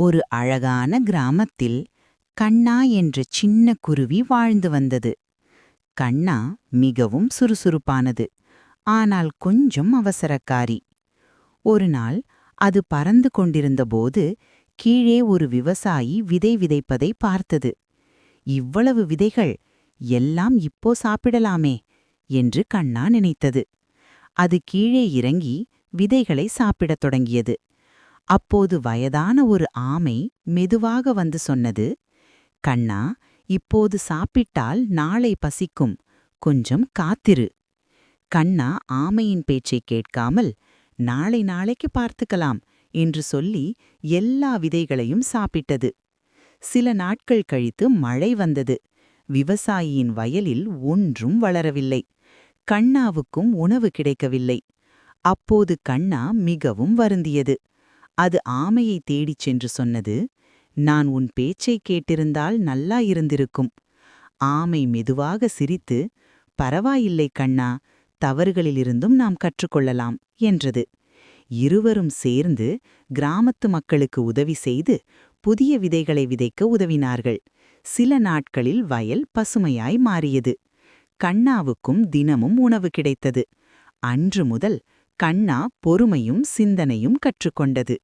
ஒரு அழகான கிராமத்தில் கண்ணா என்ற சின்ன குருவி வாழ்ந்து வந்தது. கண்ணா மிகவும் சுறுசுறுப்பானது, ஆனால் கொஞ்சம் அவசரக்காரி. ஒரு நாள் அது பறந்து கொண்டிருந்தபோது கீழே ஒரு விவசாயி விதை விதைப்பதை பார்த்தது. இவ்வளவு விதைகள், எல்லாம் இப்போ சாப்பிடலாமே என்று கண்ணா நினைத்தது. அது கீழே இறங்கி விதைகளை சாப்பிடத் தொடங்கியது. அப்போது வயதான ஒரு ஆமை மெதுவாக வந்து சொன்னது, கண்ணா, இப்போது சாப்பிட்டால் நாளை பசிக்கும், கொஞ்சம் காத்திரு. கண்ணா ஆமையின் பேச்சைக் கேட்காமல், நாளை நாளைக்கு பார்த்துக்கலாம் என்று சொல்லி எல்லா விதைகளையும் சாப்பிட்டது. சில நாட்கள் கழித்து மழை வந்தது. விவசாயியின் வயலில் ஒன்றும் வளரவில்லை. கண்ணாவுக்கும் உணவு கிடைக்கவில்லை. அப்போது கண்ணா மிகவும் வருந்தியது. அது ஆமையை தேடிச் சென்று சொன்னது, நான் உன் பேச்சைக் கேட்டிருந்தால் நல்லா இருந்திருக்கும். ஆமை மெதுவாக சிரித்து, பரவாயில்லை கண்ணா, தவறுகளிலிருந்தும் நாம் கற்றுக்கொள்ளலாம் என்றது. இருவரும் சேர்ந்து கிராமத்து மக்களுக்கு உதவி செய்து புதிய விதைகளை விதைக்க உதவினார்கள். சில நாட்களில் வயல் பசுமையாய் மாறியது. கண்ணாவுக்கும் தினமும் உணவு கிடைத்தது. அன்று முதல் கண்ணா பொறுமையும் சிந்தனையும் கற்றுக்கொண்டது.